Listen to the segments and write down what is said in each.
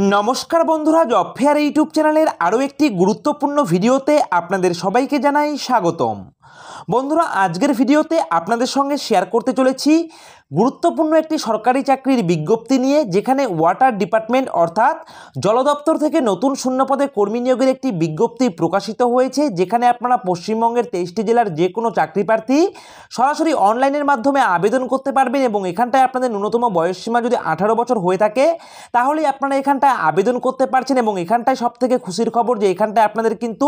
নমস্কার বন্ধুরা, job fair YouTube চ্যানেলের আরও একটি গুরুত্বপূর্ণ ভিডিওতে আপনাদের সবাইকে জানাই স্বাগতম। বন্ধুরা, আজকের ভিডিওতে আপনাদের সঙ্গে শেয়ার করতে চলেছি গুরুত্বপূর্ণ একটি সরকারি চাকরির বিজ্ঞপ্তি নিয়ে, যেখানে ওয়াটার ডিপার্টমেন্ট অর্থাৎ জল দপ্তর থেকে নতুন শূন্যপদে কর্মী নিয়োগের একটি বিজ্ঞপ্তি প্রকাশিত হয়েছে, যেখানে আপনারা পশ্চিমবঙ্গের 23টি জেলার যে কোনো চাকরি প্রার্থী সরাসরি অনলাইনের মাধ্যমে আবেদন করতে পারবেন এবং এখানটায় আপনাদের ন্যূনতম বয়সসীমা যদি 18 বছর হয়ে থাকে তাহলেই আপনারা এখানটায় আবেদন করতে পারছেন। এবং এখানটায় সবথেকে খুশির খবর যে এখানটায় আপনাদের কিন্তু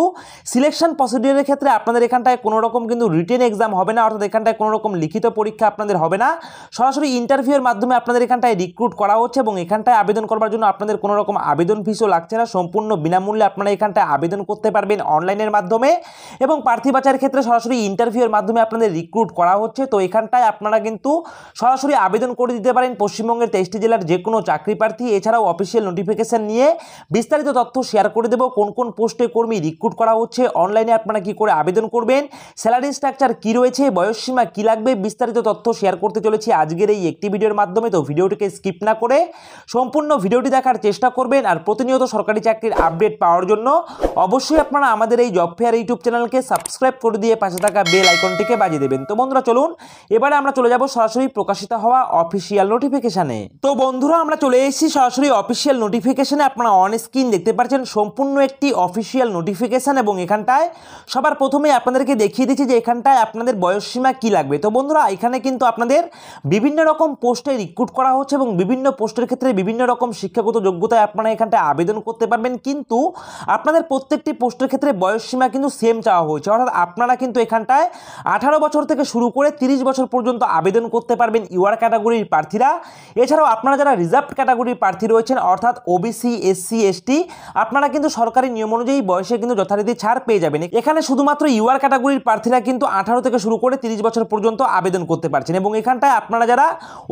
সিলেকশন প্রসিডিউরের ক্ষেত্রে আপনাদের এখানটায় কোনো রকম কিন্তু রিটেন এক্সাম হবে না, অর্থাৎ এখানটায় কোনো রকম লিখিত পরীক্ষা আপনাদের হবে না, সরাসরি ইন্টারভিউয়ের মাধ্যমে আপনাদের এখানটায় রিক্রুট করা হচ্ছে এবং এখানটায় আবেদন করবার জন্য আপনাদের কোনো রকম আবেদন ফিসও লাগছে না। সম্পূর্ণ বিনামূল্যে আপনারা এখানটায় আবেদন করতে পারবেন অনলাইনের মাধ্যমে এবং প্রার্থী বাছাইয়ের ক্ষেত্রে সরাসরি ইন্টারভিউয়ের মাধ্যমে আপনাদের রিক্রুট করা হচ্ছে। তো এখানটায় আপনারা কিন্তু সরাসরি আবেদন করে দিতে পারেন পশ্চিমবঙ্গের 23টি জেলার যে কোনো চাকরি প্রার্থী। এছাড়াও অফিসিয়াল নোটিফিকেশন নিয়ে বিস্তারিত তথ্য শেয়ার করে দেবো, কোন কোন পোস্টে কর্মী রিক্রুট করা হচ্ছে, অনলাইনে আপনারা কি করে আবেদন করবেন, স্যালারি স্ট্রাকচার কি রয়েছে, বয়সসীমা কি লাগবে, বিস্তারিত তথ্য শেয়ার করতে চলেছি আজকের এই একটি ভিডিওর মাধ্যমে। তো ভিডিওটিকে স্কিপ না করে সম্পূর্ণ ভিডিওটি দেখার চেষ্টা করবেন। আর প্রতিনিয়ত সরকারি চাকরির আপডেট পাওয়ার জন্য অবশ্যই আপনারা আমাদের এই জব ফেয়ার ইউটিউব চ্যানেলকে সাবস্ক্রাইব করে দিয়ে পাশে থাকা বেল আইকনটিকে বাজিয়ে দেবেন। তো বন্ধুরা চলুন এবারে আমরা চলে যাব সরাসরি প্রকাশিত হওয়া অফিসিয়াল নোটিফিকেশনে। তো বন্ধুরা আমরা চলে এসেছি সরাসরি অফিসিয়াল নোটিফিকেশনে। আপনারা অন স্ক্রিন দেখতে পাচ্ছেন সম্পূর্ণ একটি অফিসিয়াল নোটিফিকেশন এবং এখানটায় সবার প্রথমে আপনাদেরকে দেখিয়ে দিচ্ছি যে এখানটায় আপনাদের বয়সসীমা কি লাগবে। তো বন্ধুরা এখানে কিন্তু আপনাদের বিভিন্ন রকম পোস্টে রিক্রুট করা হচ্ছে এবং বিভিন্ন পোস্টের ক্ষেত্রে বিভিন্ন রকম শিক্ষাগত যোগ্যতায় আপনারা এখানটায় আবেদন করতে পারবেন, কিন্তু আপনাদের প্রত্যেকটি পোস্টের ক্ষেত্রে বয়সসীমা কিন্তু সেম চাওয়া হয়েছে, অর্থাৎ আপনারা কিন্তু এখানটায় 18 বছর থেকে শুরু করে 30 বছর পর্যন্ত আবেদন করতে পারবেন ইউআর ক্যাটাগরির প্রার্থীরা। এছাড়াও আপনারা যারা রিজার্ভ ক্যাটাগরির প্রার্থী রয়েছেন অর্থাৎ ওবিসি, এসসি, এসটি, আপনারা কিন্তু সরকারি নিয়ম অনুযায়ী বয়সে কিন্তু যথারীতি ছাড় পেয়ে যাবেন। এখানে শুধুমাত্র ইউআর ক্যাটাগরির প্রার্থীরা কিন্তু 18 থেকে শুরু করে 30 বছর পর্যন্ত আবেদন করতে পারছেন এবং এখানটায় আপনারা যারা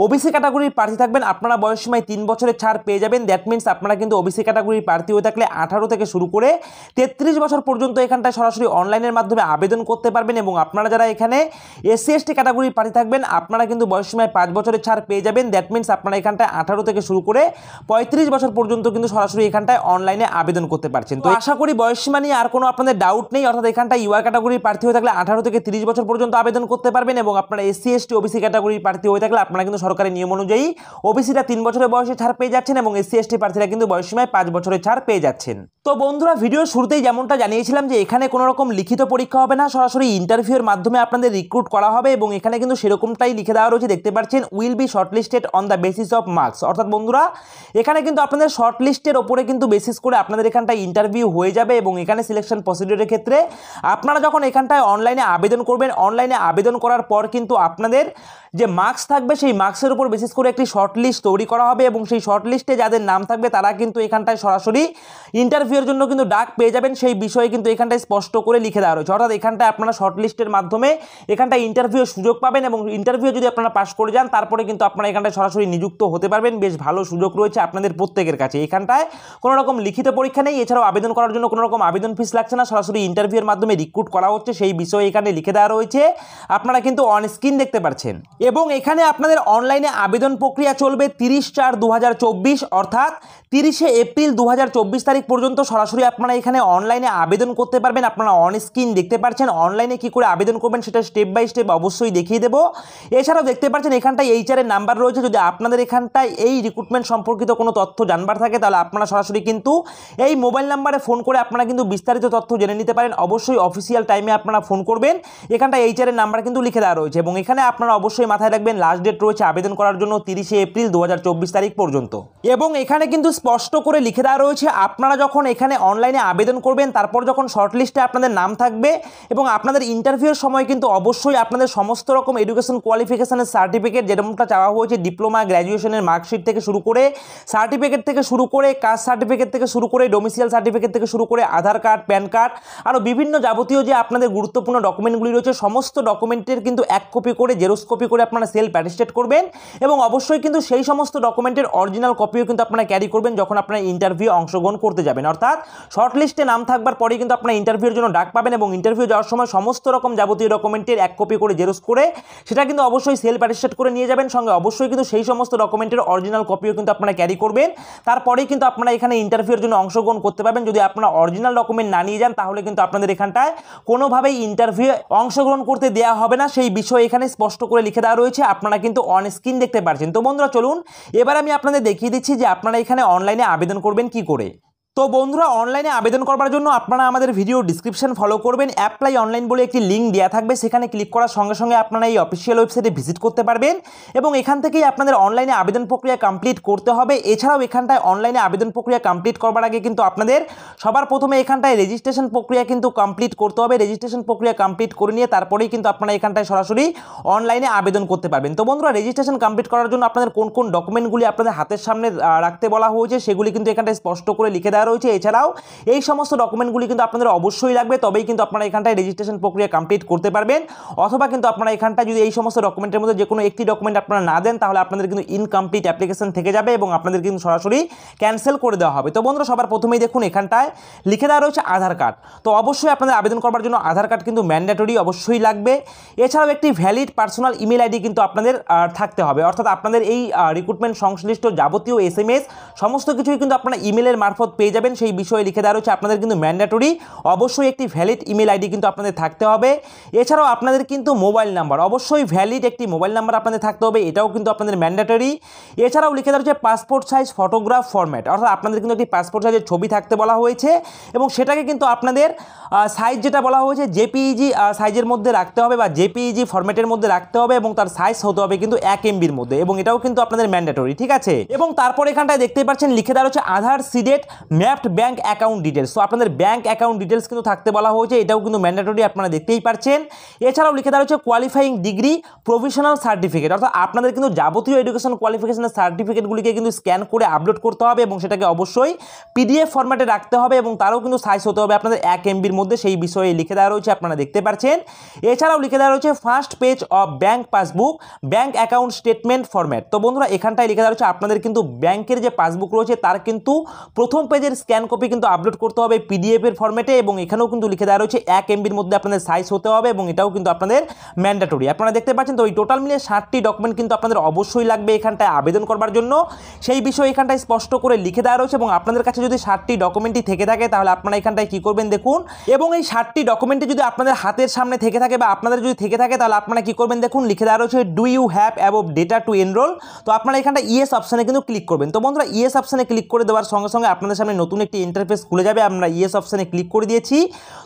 ওবিসি ক্যাটাগরির প্রার্থী থাকবেন আপনারা বয়সসীমায় 3 বছরের ছাড় পেয়ে যাবেন। দ্যাট মিনস আপনারা কিন্তু ওবিসি ক্যাটাগরির প্রার্থী হয়ে থাকলে 18 থেকে শুরু করে 33 বছর পর্যন্ত এখানটায় সরাসরি অনলাইনের মাধ্যমে আবেদন করতে পারবেন এবং আপনারা যারা এখানে এসসি এসটি ক্যাটাগরির প্রার্থী থাকবেন আপনারা কিন্তু বয়সসীমায় 5 বছরের ছাড় পেয়ে যাবেন। দ্যাট মিনস আপনারা এখানটায় 18 থেকে শুরু করে 35 বছর পর্যন্ত কিন্তু সরাসরি এখানটায় অনলাইনে আবেদন করতে পারছেন। তো আশা করি বয়সসীমা নিয়ে আর কোনো আপনাদের ডাউট নেই, অর্থাৎ এখানটায় ইউআর ক্যাটাগরির প্রার্থী হয়ে থাকলে 18 থেকে 30 বছর পর্যন্ত আবেদন করতে পারবেন এবং আপনারা এসসি এসটি ওবিসি ক্যাটাগরির প্রার্থী হয়ে থাকলে আপনারা কিন্তু সরকারি নিয়ম অনুযায়ী ওবিসিরা 3 বছরের বয়সে ছাড় পেয়ে যাচ্ছেন এবং এসসি এসটি প্রার্থীরা কিন্তু বয়সসীমায় 5 বছরের ছাড় পেয়ে যাচ্ছেন। তো বন্ধুরা ভিডিওর শুরুতেই যেমনটা জানিয়েছিলাম যে এখানে কোনো রকম লিখিত পরীক্ষা হবে না, সরাসরি ইন্টারভিউয়ের মাধ্যমে আপনাদের রিক্রুট করা হবে এবং এখানে কিন্তু সেরকমটাই লিখে দেওয়া রয়েছে, দেখতে পাচ্ছেন will be shortlisted on the basis of marks. অর্থাৎ বন্ধুরা এখানে কিন্তু আপনাদের শর্টলিস্টের ওপরে কিন্তু বেসিস করে আপনাদের এখানটায় ইন্টারভিউ হয়ে যাবে এবং এখানে সিলেকশন প্রসিডিউরের ক্ষেত্রে আপনারা যখন এখানটায় অনলাইনে আবেদন করবেন, অনলাইনে আবেদন করার পর কিন্তু আপনাদের যে মার্কস থাকবে সেই মার্কসের উপর বেসিস করে একটি শর্ট লিস্ট তৈরি করা হবে এবং সেই শর্ট লিস্টে যাদের নাম থাকবে তারা কিন্তু এখানটায় সরাসরি ইন্টারভিউয়ের জন্য কিন্তু ডাক পেয়ে যাবেন। সেই বিষয়ে কিন্তু এখানটায় স্পষ্ট করে লিখে দেওয়া রয়েছে, অর্থাৎ এখানটায় আপনারা শর্ট লিস্টের মাধ্যমে এখানটায় ইন্টারভিউর সুযোগ পাবেন এবং ইন্টারভিউ যদি আপনারা পাস করে যান তারপরে কিন্তু আপনারা এখানটায় সরাসরি নিযুক্ত হতে পারবেন। বেশ ভালো সুযোগ রয়েছে আপনাদের প্রত্যেকের কাছে। এখানটায় কোনো রকম লিখিত পরীক্ষা নেই, এছাড়াও আবেদন করার জন্য কোনো রকম আবেদন ফিস লাগছে না, সরাসরি ইন্টারভিউয়ের মাধ্যমে রিক্রুট করা হচ্ছে সেই বিষয়ে এখানে লিখে দেওয়া রয়েছে, আপনারা কিন্তু অন স্ক্রিন দেখতে পাচ্ছেন। এবং এখানে আপনাদের অনলাইনে আবেদন প্রক্রিয়া চলবে 30/4/2024 অর্থাৎ 30 এপ্রিল 2024 তারিখ পর্যন্ত সরাসরি আপনারা এখানে অনলাইনে আবেদন করতে পারবেন। আপনারা অন স্ক্রিন দেখতে পাচ্ছেন অনলাইনে কি করে আবেদন করবেন সেটা স্টেপ বাই স্টেপ অবশ্যই দেখিয়ে দেবো। এছাড়াও দেখতে পাচ্ছেন এখানটায় এইচআর এর নাম্বার রয়েছে, যদি আপনাদের এখানটায় এই রিক্রুটমেন্ট সম্পর্কিত কোনো তথ্য জানবার থাকে তাহলে আপনারা সরাসরি কিন্তু এই মোবাইল নাম্বারে ফোন করে আপনারা কিন্তু বিস্তারিত তথ্য জেনে নিতে পারেন। অবশ্যই অফিসিয়াল টাইমে আপনারা ফোন করবেন, এখানটায় এইচআর এর নাম্বার কিন্তু লিখে দেওয়া রয়েছে এবং এখানে আপনারা অবশ্যই মাথায় রাখবেন লাস্ট ডেট রয়েছে আবেদন করার জন্য 30 এপ্রিল 2024 তারিখ পর্যন্ত। এবং এখানে কিন্তু স্পষ্ট করে লিখে দেওয়া রয়েছে আপনারা যখন এখানে অনলাইনে আবেদন করবেন তারপর যখন শর্টলিস্টে আপনাদের নাম থাকবে এবং আপনাদের ইন্টারভিউর সময় কিন্তু অবশ্যই আপনাদের সমস্ত রকম এডুকেশন কোয়ালিফিকেশনের সার্টিফিকেট যেরকমটা চাওয়া হয়েছে, ডিপ্লোমা গ্র্যাজুয়েশনের মার্কশিট থেকে শুরু করে সার্টিফিকেট থেকে শুরু করে কাস্ট সার্টিফিকেট থেকে শুরু করে ডোমিসিয়াল সার্টিফিকেট থেকে শুরু করে আধার কার্ড, প্যান কার্ড, আরও বিভিন্ন যাবতীয় যে আপনাদের গুরুত্বপূর্ণ ডকুমেন্টগুলি রয়েছে সমস্ত ডকুমেন্টের কিন্তু 1 কপি করে জেরক্স কপি করে আপনারা সেলফ অ্যাটেস্টেড করবেন এবং অবশ্যই কিন্তু সেই সমস্ত ডকুমেন্টের অরিজিনাল কপিও কিন্তু আপনারা ক্যারি করবেন করবেন যখন আপনারা ইন্টারভিউ অংশগ্রহণ করতে যাবেন। অর্থাৎ শর্ট লিস্টে নাম থাকবার পরেই কিন্তু আপনারা ইন্টারভিউর জন্য ডাক পাবেন এবং ইন্টারভিউ যাওয়ার সময় সমস্ত রকম যাবতীয় ডকুমেন্টের এক কপি করে জেরক্স করে সেটা কিন্তু অবশ্যই সেলফ অ্যাটেস্টেড করে নিয়ে যাবেন। সঙ্গে অবশ্যই কিন্তু সেই সমস্ত ডকুমেন্টের অরিজিনাল কপিও কিন্তু আপনারা ক্যারি করবেন। তারপরেই কিন্তু আপনারা এখানে ইন্টারভিউর জন্য অংশগ্রহণ করতে পারবেন। যদি আপনারা অরিজিনাল ডকুমেন্ট না নিয়ে যান তাহলে কিন্তু আপনাদের এখানটায় কোনোভাবেই ইন্টারভিউ অংশগ্রহণ করতে দেওয়া হবে না, সেই বিষয় এখানে স্পষ্ট করে লিখে দেওয়া রয়েছে। আপনারা কিন্তু অন স্ক্রিন দেখতে পাচ্ছেন। তো বন্ধুরা চলুন এবার আমি আপনাদের দেখিয়ে দিচ্ছি যে আপনারা এখানে অনলাইনে আবেদন করবেন কি করে। তো বন্ধুরা অনলাইনে আবেদন করার জন্য আপনারা আমাদের ভিডিও ডিসক্রিপশন ফলো করবেন, অ্যাপ্লাই অনলাইন বলে একটি লিঙ্ক দেওয়া থাকবে, সেখানে ক্লিক করার সঙ্গে সঙ্গে আপনারা এই অফিসিয়াল ওয়েবসাইটে ভিজিট করতে পারবেন এবং এখান থেকেই আপনাদের অনলাইনে আবেদন প্রক্রিয়া কমপ্লিট করতে হবে। এছাড়াও এখানটায় অনলাইনে আবেদন প্রক্রিয়া কমপ্লিট করবার আগে কিন্তু আপনাদের সবার প্রথমে এখানটায় রেজিস্ট্রেশন প্রক্রিয়া কিন্তু কমপ্লিট করতে হবে। রেজিস্ট্রেশন প্রক্রিয়া কমপ্লিট করে নিয়ে তারপরেই কিন্তু আপনারা এখানটায় সরাসরি অনলাইনে আবেদন করতে পারবেন। তো বন্ধুরা রেজিস্ট্রেশন কমপ্লিট করার জন্য আপনাদের কোন কোন ডকুমেন্টগুলি আপনাদের হাতের সামনে রাখতে বলা হয়েছে সেগুলি কিন্তু এখানটায় স্পষ্ট করে লিখে দেওয়া রয়েছে। এছাড়াও এই সমস্ত ডকুমেন্টগুলি কিন্তু আপনাদের অবশ্যই লাগবে, তবেই কিন্তু আপনারা এখানটায় রেজিস্ট্রেশন প্রক্রিয়া কমপ্লিট করতে পারবেন। অথবা কিন্তু আপনারা এখানটায় যদি এই সমস্ত ডকুমেন্টের মধ্যে যে কোনো একটি ডকুমেন্ট আপনারা না দেন তাহলে আপনাদের কিন্তু ইনকমপ্লিট অ্যাপ্লিকেশন থেকে যাবে এবং আপনাদের কিন্তু সরাসরি ক্যান্সেল করে দেওয়া হবে। তো বন্ধুরা সবার প্রথমেই দেখুন এখানটায় লিখে দেওয়া রয়েছে আধার কার্ড। তো অবশ্যই আপনাদের আবেদন করার জন্য আধার কার্ড কিন্তু ম্যান্ডেটরি অবশ্যই লাগবে। এছাড়াও একটি ভ্যালিড পার্সোনাল ইমেল আইডি কিন্তু আপনাদের থাকতে হবে। অর্থাৎ আপনাদের এই রিক্রুটমেন্ট সংশ্লিষ্ট যাবতীয় SMS সমস্ত কিছুই কিন্তু আপনারা ইমেলের মারফত পেয়ে যাবেন, সেই বিষয়ে লিখে দেওয়া রয়েছে। আপনাদের কিন্তু ম্যান্ডেটরি অবশ্যই একটি ভ্যালিড ইমেল আইডি কিন্তু আপনাদের থাকতে হবে। এছাড়াও আপনাদের কিন্তু মোবাইল নাম্বার অবশ্যই ভ্যালিড একটি মোবাইল নাম্বার আপনাদের থাকতে হবে, এটাও কিন্তু আপনাদের ম্যান্ডেটরি। এছাড়াও লিখে দেওয়া রয়েছে পাসপোর্ট সাইজ ফটোগ্রাফ ফরম্যাট, অর্থাৎ আপনাদের কিন্তু একটি পাসপোর্ট সাইজের ছবি থাকতে বলা হয়েছে এবং সেটাকে কিন্তু আপনাদের সাইজ যেটা বলা হয়েছে JPEG সাইজের মধ্যে রাখতে হবে বা JPEG ফরম্যাটের মধ্যে রাখতে হবে এবং তার সাইজ হতে হবে কিন্তু 1 MBর মধ্যে এবং এটাও কিন্তু আপনাদের ম্যান্ডেটরি, ঠিক আছে। এবং তারপর এখানটায় দেখতে পাচ্ছেন লিখে দেওয়া রয়েছে Aadhaar seeded mapped bank account details. তো আপনাদের ব্যাঙ্ক অ্যাকাউন্ট ডিটেলস কিন্তু থাকতে বলা হয়েছে, এটাও কিন্তু ম্যান্ডেটরি, আপনারা দেখতেই পাচ্ছেন। এছাড়াও লিখে দেওয়া রয়েছে কোয়ালিফাইং ডিগ্রি প্রফেশনাল সার্টিফিকেট, অর্থাৎ আপনাদের কিন্তু যাবতীয় এডুকেশন কোয়ালিফিকেশনের সার্টিফিকেটগুলিকে কিন্তু স্ক্যান করে আপলোড করতে হবে এবং সেটাকে অবশ্যই PDF ফরম্যাটে রাখতে হবে এবং তারও কিন্তু সাইজ হতে হবে আপনাদের 1 MBর মধ্যে, সেই বিষয়ে লিখে দেওয়া রয়েছে, আপনারা দেখতে পাচ্ছেন। এছাড়াও লিখে দেওয়া রয়েছে first page of bank passbook bank account statement format. তো বন্ধুরা এখানটায় লিখে দেওয়া রয়েছে আপনাদের কিন্তু ব্যাংকের যে পাসবুক রয়েছে তার কিন্তু প্রথম পেজের স্ক্যান কপি কিন্তু আপলোড করতে হবে PDF এর ফরম্যাটে এবং এখানেও কিন্তু লিখে দেওয়া রয়েছে 1 MBর মধ্যে আপনাদের সাইজ হতে হবে এবং এটাও কিন্তু আপনাদের ম্যান্ডেটরি, আপনারা দেখতে পাচ্ছেন। তো এই টোটাল মিলিয়ে 60টি ডকুমেন্ট কিন্তু আপনাদের অবশ্যই লাগবে এখানটায় আবেদন করবার জন্য, সেই বিষয়ে এখানটায় স্পষ্ট করে লিখে দেওয়া রয়েছে। এবং আপনাদের কাছে যদি 60টি ডকুমেন্টই থেকে থাকে তাহলে আপনারা এখানটায় কি করবেন দেখুন। এবং এই 60টি ডকুমেন্টে যদি আপনাদের হাতের সামনে থেকে থাকে বা আপনাদের যদি থেকে থাকে তাহলে আপনারা কি করবেন দেখুন, লিখে দেওয়া রয়েছে do you have above data to enrol. তো আপনারা এখানটা ইয়েস অপশানে কিন্তু ক্লিক করবেন। তো বন্ধুরা ইয়েস অপশানে ক্লিক করে দেওয়ার সঙ্গে সঙ্গে আপনাদের সামনে নতুন একটি ইন্টারফেস খুলে যাবে। আমরা ইয়েস অপশানে ক্লিক করে দিয়েছি।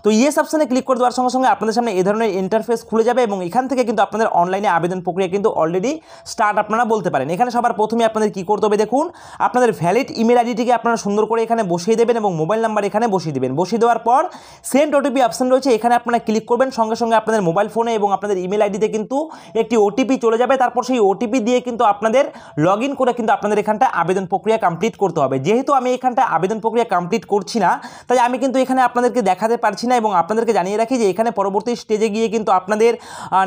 তো ইয়েস অপশানে ক্লিক করে দেওয়ার সঙ্গে সঙ্গে আপনাদের সামনে এই ধরনের ইন্টারফেস খুলে যাবে এবং এখান থেকে কিন্তু আপনাদের অনলাইনে আবেদন প্রক্রিয়া কিন্তু অলরেডি স্টার্ট আপনারা বলতে পারেন। এখানে সবার প্রথমে আপনাদের কি করতে হবে দেখুন, আপনাদের ভ্যালিড ইমেল আইডিটিকে আপনারা সুন্দর করে এখানে বসিয়ে দেবেন এবং মোবাইল নাম্বার এখানে বসিয়ে দেবেন। বসিয়ে দেওয়ার পর সেন্ড OTP অপশন রয়েছে, এখানে আপনারা ক্লিক করবেন। সঙ্গে সঙ্গে আপনাদের মোবাইল ফোনে এবং আপনাদের ইমেল আইডিতে কিন্তু একটি OTP চলে যাবে। তারপর সেই OTP দিয়ে কিন্তু আপনাদের লগ ইন করে কিন্তু আপনাদের এখানটা আবেদন প্রক্রিয়া কমপ্লিট করতে হবে। যেহেতু আমি এখানটা আবেদন প্রক্রিয়া কমপ্লিট করছি না তাই আমি কিন্তু এখানে আপনাদেরকে দেখাতে পারছি না এবং আপনাদেরকে জানিয়ে রাখি যে এখানে পরবর্তী স্টেজে গিয়ে কিন্তু আপনাদের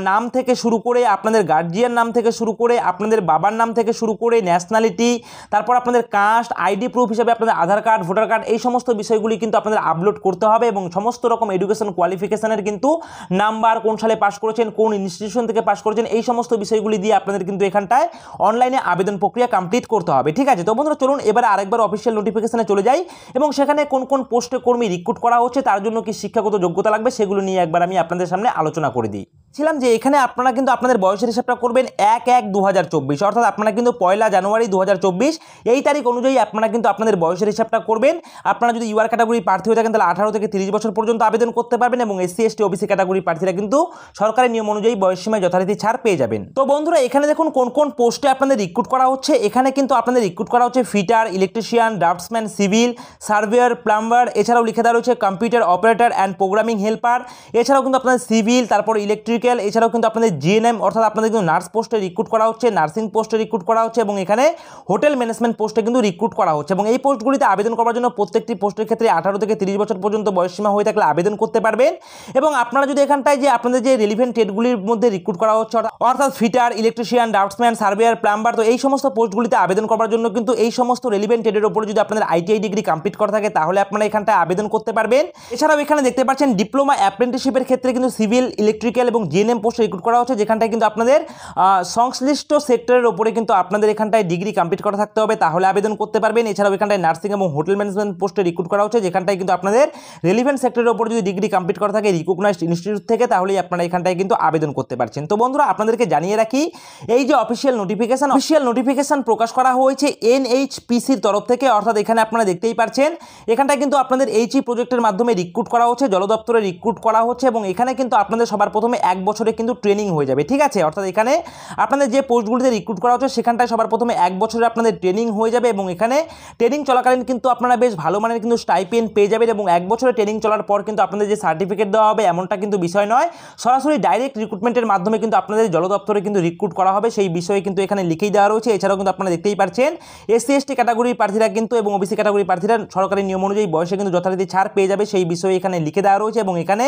নাম থেকে শুরু করে আপনাদের গার্জিয়ান নাম থেকে শুরু করে আপনাদের বাবার নাম থেকে শুরু করে ন্যাশনালিটি, তারপর আপনাদের কাস্ট, ID প্রুফ হিসাবে আপনাদের আধার কার্ড, ভোটার কার্ড, এই সমস্ত বিষয়গুলি কিন্তু আপনাদের আপলোড করতে হবে এবং সমস্ত রকম এডুকেশন কোয়ালিফিকেশনের কিন্তু নাম্বার, কোন সালে পাস করেছেন, কোন ইনস্টিটিউশন থেকে পাস করেছেন, এই সমস্ত বিষয়গুলি দিয়ে আপনাদের কিন্তু এখানটায় অনলাইনে আবেদন প্রক্রিয়া কমপ্লিট করতে হবে, ঠিক আছে। তো বন্ধুরা চলুন এবারে আরেকবার অফিসিয়াল নোটিফিকেশনে চলে যাই এবং সেখানে কোন কোন পোস্টে কর্মী রিক্রুট করা হচ্ছে, তার জন্য কি শিক্ষাগত যোগ্যতা লাগবে সেগুলো নিয়ে একবার আমি আপনাদের সামনে আলোচনা করে দিই। ছিলাম যে এখানে আপনারা কিন্তু আপনাদের বয়সের হিসাবটা করবেন 1/1/2024, অর্থাৎ আপনারা কিন্তু 1 জানুয়ারি 2024 এই তারিখ অনুযায়ী আপনারা কিন্তু আপনাদের বয়সের হিসাবটা করবেন। আপনারা যদি UR ক্যাটাগরি প্রার্থী হয়ে থাকেন তাহলে 18 থেকে 30 বছর পর্যন্ত আবেদন করতে পারবেন এবং SC ST OBC ক্যাটাগরি প্রার্থীরা কিন্তু সরকারি নিয়ম অনুযায়ী বয়স সীমায় যথারীতি ছাড় পেয়ে যাবেন। তো বন্ধুরা এখানে দেখুন কোন কোন পোস্টে আপনাদের রিক্রুট করা হচ্ছে। এখানে কিন্তু আপনাদের রিক্রুট করা হচ্ছে fitter, electrician, draftsman, civil, surveyor, plumber, এছাড়াও লিখে দেওয়া রয়েছে computer operator and programming helper. এছাড়াও কিন্তু আপনাদের সিভিল, তারপর ইলেকট্রিক্যাল, ইলেকট্রিক্যাল, এছাড়াও কিন্তু আপনাদের জিএনএম অর্থাৎ আপনাদের কিন্তু নার্স পোস্টে রিক্রুট করা হচ্ছে, নার্সিং পোস্টে রিক্রুট করা হচ্ছে এবং এখানে হোটেল ম্যানেজমেন্ট পোস্টে কিন্তু রিক্রুট করা হচ্ছে। এবং এই পোস্টগুলিতে আবেদন করার জন্য প্রত্যেকটি পোস্টের ক্ষেত্রে 18 থেকে 30 বছর পর্যন্ত বয়সসীমা হয়ে থাকলে আবেদন করতে পারবেন। এবং আপনারা যদি এখানটায় যে আপনাদের যে রিলিভেন্ট ট্রেডগুলির মধ্যে রিক্রুট করা হচ্ছে অর্থাৎ fitter, electrician, draftsman, surveyor, plumber, তো এই সমস্ত পোস্টগুলিতে আবেদন করার জন্য কিন্তু এই সমস্ত রিলিভেন্ট ট্রেডের উপরে যদি আপনাদের আইটিআই ডিগ্রি কমপ্লিট করা থাকে তাহলে আপনারা এখানটায় আবেদন করতে পারবেন। এছাড়াও এখানে দেখতে পাচ্ছেন ডিপ্লোমা অ্যাপ্রেন্টিসশিপের ক্ষেত্রে কিন্তু সিভিল, ইলেকট্রিক্যাল এবং জিএনএম পোস্টে রিক্রুট করা হচ্ছে, যেখানটায় কিন্তু আপনাদের সংশ্লিষ্ট সেক্টরের উপরে কিন্তু আপনাদের এখানটায় ডিগ্রি কমপ্লিট করা থাকতে হবে, তাহলে আবেদন করতে পারবেন। এছাড়াও এখানটায় নার্সিং এবং হোটেল ম্যানেজমেন্ট পোস্টে রিক্রুট করা হচ্ছে, যেখানটায় কিন্তু আপনাদের রিলিভেন্ট সেক্টরের উপরে যদি ডিগ্রি কমপ্লিট করা থাকে রিকগনাইজড ইনস্টিটিউট থেকে, তাহলেই আপনারা এখানটায় কিন্তু আবেদন করতে পারছেন। তো বন্ধুরা আপনাদেরকে জানিয়ে রাখি, এই যে অফিসিয়াল নোটিফিকেশন প্রকাশ করা হয়েছে এনএইচপিসির তরফ থেকে, অর্থাৎ এখানে আপনারা দেখতেই পাচ্ছেন এখানটায় কিন্তু আপনাদের এইচই প্রজেক্টের মাধ্যমে রিক্রুট করা হচ্ছে, জল দপ্তরে রিক্রুট করা হচ্ছে এবং এখানে কিন্তু আপনাদের সবার প্রথমে 1 বছরে কিন্তু ট্রেনিং হয়ে যাবে, ঠিক আছে। অর্থাৎ এখানে আপনাদের যে পোস্টগুলিতে রিক্রুট করা হচ্ছে সেখানটায় সবার প্রথমে 1 বছরে আপনাদের ট্রেনিং হয়ে যাবে এবং এখানে ট্রেনিং চলাকালীন কিন্তু আপনারা বেশ ভালো মানের কিন্তু স্টাইপেন্ড পেয়ে যাবেন এবং 1 বছরের ট্রেনিং চলার পর কিন্তু আপনাদের যে সার্টিফিকেট দেওয়া হবে এমনটা কিন্তু বিষয় নয়, সরাসরি ডাইরেক্ট রিক্রুটমেন্টের মাধ্যমে কিন্তু আপনাদের জল দপ্তরে কিন্তু রিক্রুট করা হবে, সেই বিষয়ে কিন্তু এখানে লিখেই দেওয়া রয়েছে। এছাড়াও কিন্তু আপনারা দেখতেই পাচ্ছেন এসসি এসটি ক্যাটাগরির প্রার্থীরা কিন্তু এবং ওবিসি ক্যাটাগরির প্রার্থীরা সরকারি নিয়ম অনুযায়ী বয়সে কিন্তু যথারীতি ছাড় পেয়ে যাবে, সেই বিষয়ে এখানে লিখে দেওয়া রয়েছে। এবং এখানে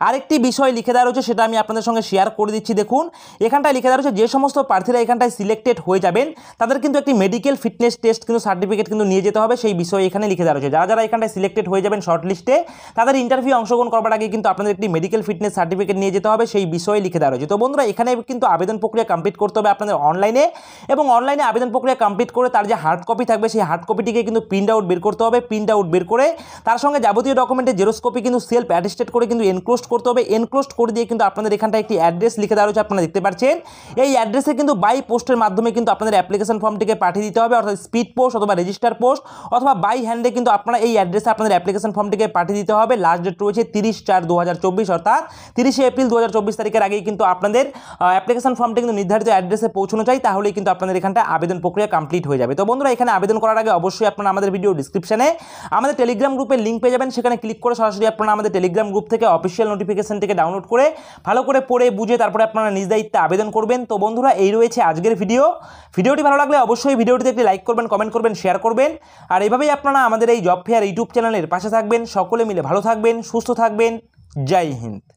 আরেকটি বিষয় লিখে দেওয়া রয়েছে, সেটা আমি আপনাদের সঙ্গে শেয়ার করে দিচ্ছি। দেখুন এখানটায় লিখে দেওয়া রয়েছে যে সমস্ত প্রার্থীরা এখানটায় সিলেক্টেড হয়ে যাবেন তাদের কিন্তু একটি মেডিকেল ফিটনেস টেস্ট কিন্তু সার্টিফিকেট কিন্তু নিয়ে যেতে হবে, সেই বিষয়ে এখানে লিখে দেওয়া রয়েছে। যারা যারা এখানটায় সিলেক্টেড হয়ে যাবেন শর্ট লিস্টে তাদের ইন্টারভিউ অংশগ্রহণ করবার আগে কিন্তু আপনাদের একটি মেডিকেল ফিটনেস সার্টিফিকেট নিয়ে যেতে হবে, সেই বিষয়ে লিখে দেওয়া রয়েছে। তো বন্ধুরা এখানে কিন্তু আবেদন প্রক্রিয়া কমপ্লিট করতে হবে আপনাদের অনলাইনে, এবং অনলাইনে আবেদন প্রক্রিয়া কমপ্লিট করে তার যে হার্ড কপি থাকবে সেই হার্ড কপিটিকে কিন্তু প্রিন্ট আউট বের করতে হবে, প্রিন্ট আউট বের করে তার সঙ্গে যাবতীয় ডকুমেন্টের জেরক্স কপি কিন্তু সেলফ অ্যাটেস্টেড করে কিন্তু এনক্লোজড করতে হবে। এনক্লোজড করে দিয়ে কিন্তু আপনাদের এখানটায় একটি অ্যাড্রেস লিখে দেওয়া রয়েছে, আপনারা দেখতে পাচ্ছেন। এই অ্যাড্রেসে কিন্তু বাই পোস্টের মাধ্যমে কিন্তু আপনাদের অ্যাপ্লিকেশন ফর্মটিকে পাঠিয়ে দিতে হবে, অর্থাৎ স্পিড পোস্ট অথবা রেজিস্টার পোস্ট অথবা বাই হ্যান্ডে কিন্তু আপনারা এই অ্যাড্রেসে আপনাদের অ্যাপ্লিকেশন ফর্মটিকে পাঠিয়ে দিতে হবে। লাস্ট ডেট রয়েছে 30/4/2024 অর্থাৎ 30শে এপ্রিল 2024 তারিখের আগেই কিন্তু আপনাদের অ্যাপ্লিকেশন ফর্মটি কিন্তু নির্ধারিত অ্যাড্রেসে পৌঁছানো চাই, তাহলেই কিন্তু আপনাদের এখানটা আবেদন প্রক্রিয়া কমপ্লিট হয়ে যাবে। তো বন্ধুরা এখানে আবেদন করার আগে অবশ্যই আপনারা আমাদের ভিডিও ডিসক্রিপশনে আমাদের টেলিগ্রাম গ্রুপের লিঙ্ক পেয়ে যাবেন, সেখানে ক্লিক করে সরাসরি আপনারা আমাদের টেলিগ্রাম গ্রুপ থেকে অফিসিয়াল নোটিফিকেশনটিকে ডাউনলোড করে ভালো করে পড়ে বুঝে তারপরে আপনারা নিজ দায়িত্বে আবেদন করবেন। তো বন্ধুরা এই রয়েছে আজকের ভিডিওটি ভালো লাগলে অবশ্যই ভিডিওটিতে একটি লাইক করবেন, কমেন্ট করবেন, শেয়ার করবেন। আর এইভাবেই আপনারা আমাদের এই জব ফেয়ার ইউটিউব চ্যানেলের পাশে থাকবেন। সকলে মিলে ভালো থাকবেন, সুস্থ থাকবেন। জয় হিন্দ।